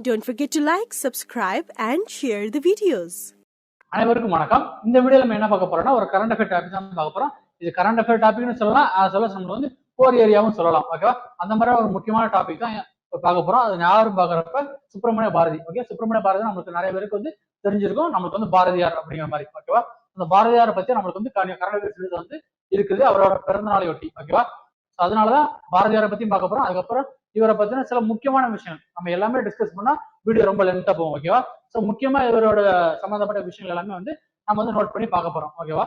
Don't forget to like, subscribe and share the videos. அனைவருக்கும் வணக்கம். இந்த வீடியோல நம்ம என்ன பார்க்க போறோம்னா ஒரு கரண்ட் அஃபேர் டாபிக் தான் பார்க்க போறோம். இது கரண்ட் அஃபேர் டாபிக்னு சொல்லலாம், நம்ம வந்து கோர் ஏரியாவும் சொல்லலாம். ஓகேவா? அந்த மாதிரி ஒரு முக்கியமான டாபிக் தான் பார்க்க போறோம். அது யாரும் பார்க்கறப்ப சுப்பிரமணிய பாரதி. ஓகே, சுப்பிரமணிய பாரதி நமக்கு நிறைய பேருக்கு வந்து தெரிஞ்சிருக்கும். நமக்கு வந்து பாரதியார் அப்படிங்கிற மாதிரி. ஓகேவா? அந்த பாரதியாரை பத்தி நம்மளுக்கு வந்து கரண்ட் அஃபேர் சீரிஸ் வந்து இருக்குது, அவரோட பிறந்த நாளை ஒட்டி. ஓகேவா? அதனாலதான் பாரதியாரை பத்தியும் பார்க்க போறோம். அதுக்கப்புறம் இவரை பத்தின சில முக்கியமான விஷயம் நம்ம எல்லாமே டிஸ்கஸ் பண்ணா வீடியோ ரொம்ப லென்த்தா போகும். ஓகேவா? ஸோ முக்கியமா இவரோட சம்பந்தப்பட்ட விஷயங்கள் எல்லாமே வந்து நம்ம வந்து நோட் பண்ணி பார்க்க போறோம். ஓகேவா?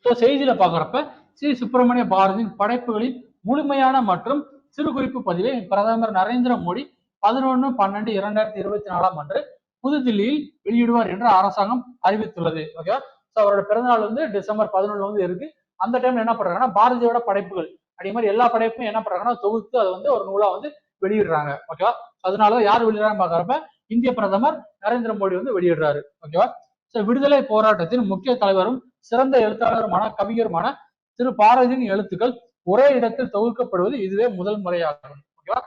ஸோ செய்தியில பாக்குறப்ப ஸ்ரீ சுப்பிரமணிய பாரதியின் படைப்புகளின் முழுமையான மற்றும் சிறு குறிப்பு பதிவை பிரதமர் நரேந்திர மோடி 11/12/2024 அன்று புதுதில்லியில் வெளியிடுவார் என்று அரசாங்கம் அறிவித்துள்ளது. ஓகேவா? ஸோ அவரோட பிறந்தநாள் வந்து டிசம்பர் 11 வந்து இருக்கு. அந்த டைம்ல என்ன பண்றாங்கன்னா பாரதியோட படைப்புகள் அதே மாதிரி எல்லா படைப்பும் என்ன பண்றாங்கன்னா தொகுத்து அதை வந்து ஒரு நூலா வந்து வெளியிடுறாங்க. ஓகேவா? அதனாலதான் யார் வெளியிடறான்னு பாக்குறப்ப இந்திய பிரதமர் நரேந்திர மோடி வந்து வெளியிடுறாரு. ஓகேவா? சோ விடுதலை போராட்டத்தின் முக்கிய தலைவரும் சிறந்த எழுத்தாளருமான கவிஞருமான திரு பாரதியின் எழுத்துக்கள் ஒரே இடத்தில் தொகுக்கப்படுவது இதுவே முதல் முறையாகும். ஓகேவா?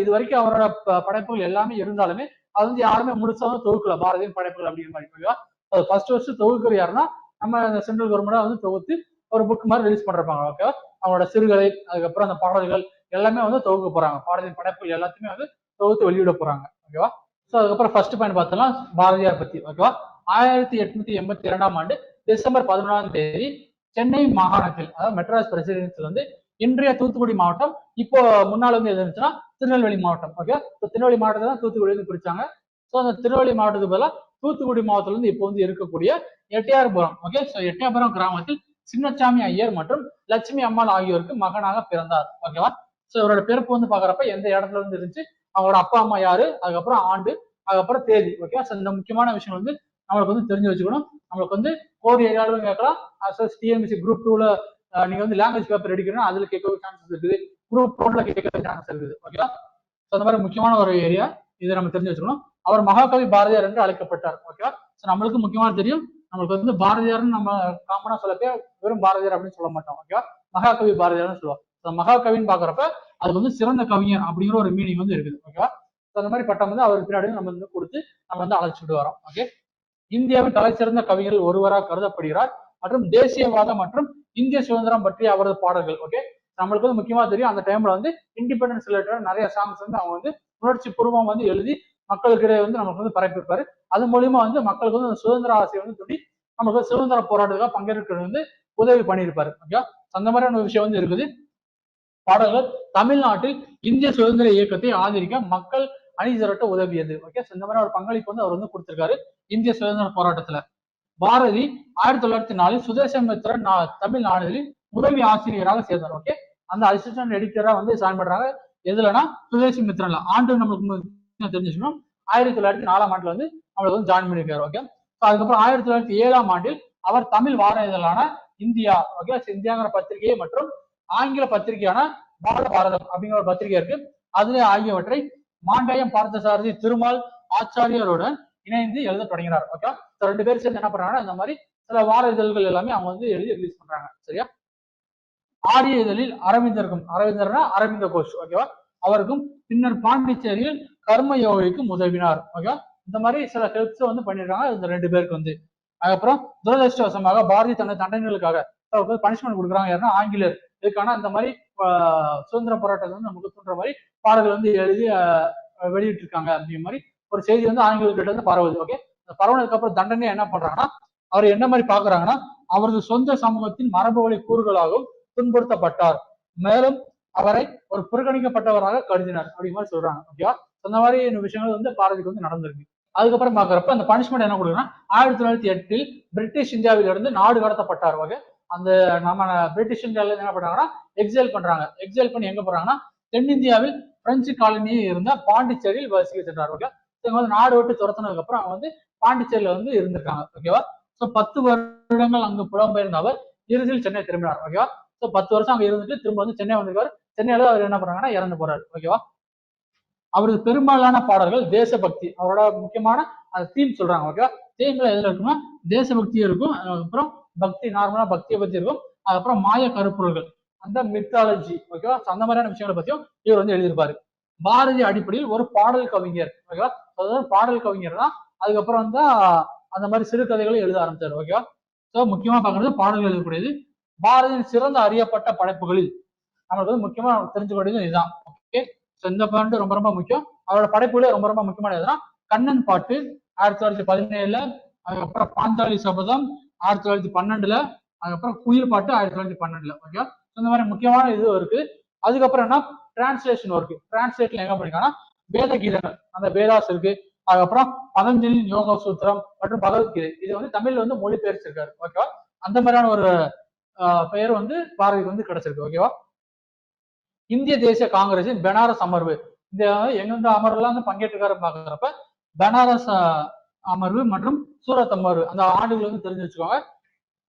இது வரைக்கும் அவரோட படைப்புகள் எல்லாமே இருந்தாலுமே அது வந்து யாருமே முழுசாவும் தொகுக்கல பாரதியின் படைப்புகள் அப்படிங்கிற மாதிரி. ஓகேவா? அது ஃபர்ஸ்ட் தொகுக்கிற யாருன்னா நம்ம சென்ட்ரல் கவர்மெண்ட் வந்து தொகுத்து ஒரு புக் மாதிரி ரிலீஸ் பண்றாங்க. ஓகேவா? அவங்களோட சிறுகதை அதுக்கப்புறம் அந்த பாடல்கள் எல்லாமே வந்து தொகுக்க போறாங்க. பாரதியின் படைப்புகள் எல்லாத்தையுமே வந்து தொகுத்து வெளியிட போறாங்க. ஓகேவா? ஸோ அதுக்கப்புறம் ஃபர்ஸ்ட் பாயிண்ட் பார்த்தோம்னா பாரதியார் பத்தி. ஓகேவா? 1882 டிசம்பர் 11 சென்னை மாகாணத்தில் அதாவது மெட்ராஸ் பிரசிடென்சியில் வந்து இன்றைய தூத்துக்குடி மாவட்டம், இப்போ முன்னாள் வந்து எது இருந்துச்சுன்னா திருநெல்வேலி மாவட்டம். ஓகே, திருநெல்வேலி மாவட்டத்தை தான் தூத்துக்குடி வந்து பிரிச்சாங்க. ஸோ அந்த திருநெல்வேலி மாவட்டத்துக்கு பதிலாக தூத்துக்குடி மாவட்டத்துல இருந்து இப்போ வந்து இருக்கக்கூடிய எட்டயாபுரம். ஓகே, ஸோ எட்டயாபுரம் கிராமத்தில் சின்னசாமி ஐயர் மற்றும் லட்சுமி அம்மாள் ஆகியோருக்கு மகனாக பிறந்தார். ஓகேவா? ஸோ இவரோட பிறப்பு வந்து பாக்குறப்ப எந்த இடத்துல இருந்து இருந்துச்சு, அவரோட அப்பா அம்மா யாரு, அதுக்கப்புறம் ஆண்டு, அதுக்கப்புறம் தேதி. ஓகே, ஸோ இந்த முக்கியமான விஷயம் வந்து நம்மளுக்கு வந்து தெரிஞ்சு வச்சுக்கணும். நம்மளுக்கு வந்து கோர் ஏரியாலும் கேட்கலாம், டிஎன்பிசி குரூப் 2ல நீங்க வந்து லாங்குவேஜ் பேப்பர் எடுக்கணும், அதுல கேட்க சான்சஸ் இருக்குது, குரூப் 1ல கேட்க சான்சஸ் இருக்குது. ஓகேவா? ஸோ அந்த மாதிரி முக்கியமான ஒரு ஏரியா இதை நம்ம தெரிஞ்சு வச்சுக்கணும். அவர் மகாகவி பாரதியார் என்று அழைக்கப்பட்டார். ஓகேவா? ஸோ நம்மளுக்கு முக்கியமா தெரியும், நம்மளுக்கு வந்து பாரதியார்னு நம்ம காமனா சொல்லப்போ வெறும் பாரதியார் அப்படின்னு சொல்ல மாட்டோம். ஓகேவா? மகாகவி பாரதியார்னு சொல்லுவோம். மகாகவின்னு பாக்குறப்ப அது வந்து சிறந்த கவிஞர் அப்படிங்கிற ஒரு மீனிங் வந்து இருக்குது. ஓகேவா? அந்த மாதிரி பட்டம் வந்து அவருக்கு பின்னாடி நம்ம வந்து கொடுத்து நம்ம வந்து அழைச்சிட்டு வரோம். ஓகே, இந்தியாவின் தலை சிறந்த கவிஞர்கள் ஒருவராக கருதப்படுகிறார் மற்றும் தேசியவாதம் மற்றும் இந்திய சுதந்திரம் பற்றிய அவரது பாடல்கள். ஓகே, நம்மளுக்கு வந்து முக்கியமா தெரியும், அந்த டைம்ல வந்து இண்டிபெண்டன்ஸ் ரிலேட்டட் நிறைய சாங்ஸ் வந்து அவங்க வந்து உணர்ச்சி பூர்வம் வந்து எழுதி மக்களுக்கு வந்து நமக்கு வந்து பரப்பியிருப்பாரு. அது மூலியமா வந்து மக்களுக்கு வந்து சுதந்திர ஆசையை வந்து துடி நமக்கு சுதந்திர போராட்டத்துக்காக பங்கேற்கிறது வந்து உதவி பண்ணியிருப்பாரு. ஓகே, அந்த மாதிரியான ஒரு விஷயம் வந்து இருக்குது. பாடல்கள் தமிழ்நாட்டில் இந்திய சுதந்திர இயக்கத்தை ஆதரிக்க மக்கள் அணி திரட்ட உதவியது. ஓகே, இந்த மாதிரி ஒரு பங்களிப்பு வந்து அவர் வந்து கொடுத்திருக்காரு இந்திய சுதந்திர போராட்டத்துல. பாரதி 1904 சுதேசமித்திரன் தமிழ் நாளிதழில் உதவி ஆசிரியராக சேர்ந்தார். ஓகே, அந்த அசிஸ்டன்ட் எடிட்டரா வந்து ஜாயின் பண்றாங்க. எதுலன்னா சுதேசி மித்ரன்ல. ஆண்டு நம்மளுக்கு தெரிஞ்சுக்கணும், 1904 வந்து நம்மளுக்கு வந்து ஜாயின் பண்ணிருக்காரு. ஓகே, அதுக்கப்புறம் 1907 அவர் தமிழ் வார இதழான இந்தியா, ஓகே, இந்தியாங்கிற பத்திரிகை மற்றும் ஆங்கில பத்திரிகையான பால பாரதம் அப்படிங்கிற ஒரு பத்திரிகை இருக்கு, அதுல ஆகியவற்றை மாண்டயம் பார்த்தசாரதி திருமால் ஆச்சாரியருடன் இணைந்து எழுத தொடங்கினார். ஓகே, ரெண்டு பேரும் சேர்ந்து என்ன பண்றாங்கன்னா இந்த மாதிரி சில வார இதழ்கள் எல்லாமே அவங்க வந்து எழுதி ரிலீஸ் பண்றாங்க. சரியா? ஆரிய இதழில் அரவிந்தர்னா அரவிந்த கோஷ். ஓகேவா? அவருக்கும் பின்னர் பாண்டிச்சேரியில் கர்ம யோகிக்கும் உதவினார். ஓகே, இந்த மாதிரி சில ஹெல்ப்ஸ் வந்து பண்ணிருக்காங்க இந்த ரெண்டு பேருக்கு வந்து. அதுக்கப்புறம் துரதிருஷ்டவசமாக பாரதி தனது தண்டனைகளுக்காக பனிஷ்மெண்ட் கொடுக்குறாங்க யாருன்னா ஆங்கிலேயர். இதுக்கான இந்த மாதிரி சுதந்திர போராட்டத்தை வந்து நமக்கு தோன்ற மாதிரி பாடல்கள் வந்து எழுதி வெளியிட்டு இருக்காங்க அப்படிங்கிற மாதிரி ஒரு செய்தி வந்து ஆங்கிலேயர்கிட்ட இருந்து பரவுது. ஓகே, பரவுனதுக்கு அப்புறம் தண்டனை என்ன பண்றாங்கன்னா அவர் என்ன மாதிரி பாக்குறாங்கன்னா அவரது சொந்த சமூகத்தின் மரபு வழி கூறுகளாகவும் துன்புறுத்தப்பட்டார், மேலும் அவரை ஒரு புறக்கணிக்கப்பட்டவராக கருதினார் அப்படிங்கிற மாதிரி சொல்றாங்க. ஓகேவா? அந்த மாதிரி விஷயங்கள் வந்து பாரதிக்கு வந்து நடந்திருக்கு. அதுக்கப்புறம் பாக்குறப்ப அந்த பனிஷ்மெண்ட் என்ன கொடுக்குன்னா 1908 பிரிட்டிஷ் இந்தியாவிலிருந்து நாடு கடத்தப்பட்டார். ஓகே, அந்த நம்ம பிரிட்டிஷ் இந்தியாவில என்ன பண்றாங்கன்னா எக்ஸைல் பண்றாங்க. எக்ஸைல் பண்ணி எங்க போறாங்கன்னா தென்னிந்தியாவில் பிரெஞ்சு காலனியில் இருந்த பாண்டிச்சேரியில் வசிக்க சென்றார். ஓகே, இவங்க வந்து நாடு விட்டு துரத்தினதுக்கு அப்புறம் அவங்க வந்து பாண்டிச்சேரியில வந்து இருந்திருக்காங்க. ஓகேவா? ஸோ 10 வருடங்கள் அங்கு புலம்பெயர்ந்த அவர் இறுதியில் சென்னை திரும்பினார். ஓகேவா? ஸோ 10 வருஷம் அங்க இருந்துட்டு திரும்ப வந்து சென்னை வந்திருக்காரு. சென்னையில அவர் என்ன பண்றாங்கன்னா இறந்து போறாரு. ஓகேவா? அவரது பெரும்பாலான பாடல்கள் தேசபக்தி, அவரோட முக்கியமான அந்த தீம் சொல்றாங்க. ஓகேவா? தீம்ல எதுல இருக்குன்னா தேசபக்தியும் இருக்கும், அதுக்கப்புறம் பக்தி, நார்மலா பக்தியை பத்தி இருக்கும், அதுக்கப்புறம் மாய கருப்பொருள்கள், அந்த மித்தாலஜி. ஓகேவா? அந்த மாதிரியான விஷயங்களை பத்தியும் இவர் வந்து எழுதியிருப்பாரு. பாரதி அடிப்படையில் ஒரு பாடல் கவிஞர். ஓகேவா? அதாவது பாடல் கவிஞர் தான். அதுக்கப்புறம் வந்து அந்த மாதிரி சிறுகதைகளை எழுத ஆரம்பிச்சாரு. ஓகேவா? ஸோ முக்கியமா பாக்குறது பாடல்கள் எழுதக்கூடியது. பாரதியின் சிறந்த அறியப்பட்ட படைப்புகளில் நம்மளுக்கு வந்து முக்கியமா தெரிஞ்சுக்க வேண்டியது இதுதான். ஓகே, இந்த பாயிண்ட் ரொம்ப ரொம்ப முக்கியம். அவரோட படைப்புகளே ரொம்ப ரொம்ப முக்கியமான எதுனா கண்ணன் பாட்டு 1917, அதுக்கப்புறம் பாஞ்சாலி சபதம் 1912, அதுக்கப்புறம் குயில் பாட்டு 1912. ஓகே, இந்த மாதிரி முக்கியமான இது இருக்கு. அதுக்கப்புறம் என்ன டிரான்ஸ்லேஷன் ஒர்க். டிரான்ஸ்லேட்ல எங்க பண்ணிருக்காங்கன்னா வேத கீதங்கள், அந்த வேதாஸ் இருக்கு. அதுக்கப்புறம் பதஞ்சலி யோக சூத்திரம் மற்றும் பகவத்கீதை இது வந்து தமிழ்ல வந்து மொழிபெயர்ச்சிருக்காரு. ஓகேவா? அந்த மாதிரியான ஒரு பெயர் வந்து பாரதிக்கு வந்து கிடைச்சிருக்கு. ஓகேவா? இந்திய தேசிய காங்கிரசின் பெனாரஸ் அமர்வு, இந்த எந்தெந்த அமர்வுலாம் வந்து பங்கேற்றிருக்காரு பாக்குறப்ப பெனாரஸ் அமர்வு மற்றும் சூரத் அமர்வு அந்த ஆண்டுகள் வந்து தெரிஞ்சு வச்சுக்கோங்க.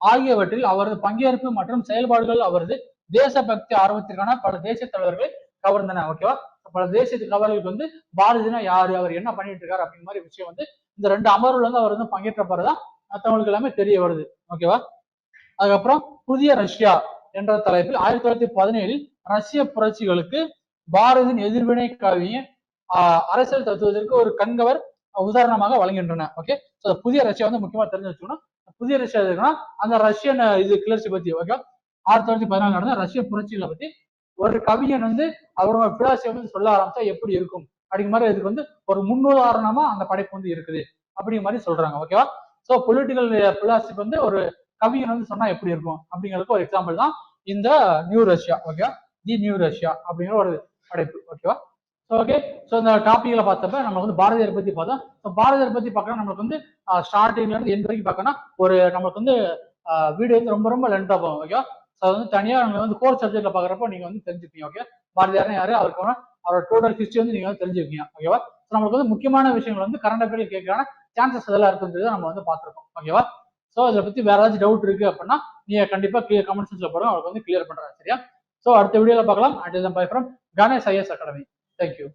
ஆகியவற்றில் அவரது பங்கேற்பு மற்றும் செயல்பாடுகள் அவரது தேசபக்தி ஆர்வத்திற்கான பல தேசிய தலைவர்களை கவர்ந்தன. ஓகேவா? பல தேசிய தலைவர்களுக்கு வந்து பாரதினா யாரு, அவர் என்ன பண்ணிட்டு இருக்காரு அப்படிங்கிற மாதிரி விஷயம் வந்து இந்த 2 அமர்வுல வந்து அவர் வந்து பங்கேற்ற பிறகுதான் மற்றவங்களுக்கு எல்லாமே தெரிய வருது. ஓகேவா? அதுக்கப்புறம் புதிய ரஷ்யா என்ற தலைப்பில் 1917 ரஷ்ய புரட்சிகளுக்கு பாரதியின் எதிர்வினை கவியை அரசியல் தத்துவத்திற்கு ஒரு கண்கவர் உதாரணமாக வழங்குகின்றன. ஓகே, புதிய ரஷ்யா வந்து முக்கியமா தெரிஞ்சு வச்சுக்கணும். புதிய ரஷ்யா இருக்குன்னா அந்த ரஷ்யன் இது கிளர்ச்சி பத்தி. ஓகே, 1914 நடந்த ரஷ்ய புரட்சிகளை பத்தி ஒரு கவிஞன் வந்து அவரோட பிலாசியை வந்து சொல்ல ஆரம்பிச்சா எப்படி இருக்கும் அப்படிங்கிற மாதிரி இதுக்கு வந்து ஒரு முன்னுதாரணமா அந்த படைப்பு வந்து இருக்குது அப்படிங்கிற மாதிரி சொல்றாங்க. ஓகேவா? சோ பொலிட்டிக்கல் பிலாசபி வந்து ஒரு கவிஞன் வந்து சொன்னா எப்படி இருக்கும் அப்படிங்கிறதுக்கு ஒரு எக்ஸாம்பிள் தான் இந்த நியூ ரஷ்யா. ஓகே, தி நியூ ரஷ்யா அப்படிங்கிற ஒரு படைப்பு. ஓகேவா? ஓகே, ஸோ இந்த டாபிக்ல பார்த்தப்ப நம்ம வந்து பாரதியார் பத்தி பார்த்தோம். ஸோ பாரதியார் பத்தி பார்க்கணும் நம்மளுக்கு வந்து ஸ்டார்டிங்ல இருந்து எண்ட் வரைக்கும் பார்க்கணும் ஒரு நமக்கு வந்து வீடியோ வந்து ரொம்ப ரொம்ப லென்த்தா போகும். ஓகே, ஸோ வந்து தனியா நம்ம வந்து கோர் சப்ஜெக்ட்ல பாக்குறப்போ நீங்க வந்து தெரிஞ்சுப்பீங்க. ஓகே, பாரதியார்னா யாரு, அவருக்கு அவரோட டோட்டல் ஹிஸ்டரி வந்து நீங்க வந்து தெரிஞ்சுப்பீங்க. ஓகேவா? ஸோ நம்மளுக்கு வந்து முக்கியமான விஷயங்கள் வந்து கரண்ட் அஃபேர்ல கேட்கறான சான்சஸ் இதெல்லாம் இருக்குன்றது நம்ம வந்து பார்த்துருக்கோம். ஓகேவா? ஸோ இதை பத்தி வேற ஏதாச்சும் டவுட் இருக்கு அப்படின்னா நீங்க கண்டிப்பா கமெண்ட் செக்ஷன்ல போடுங்க, அவருக்கு வந்து கிளியர் பண்றாங்க. சரியா? ஸோ அடுத்த வீடியோல பார்க்கலாம். And by from Ganesh IS academy. Thank you.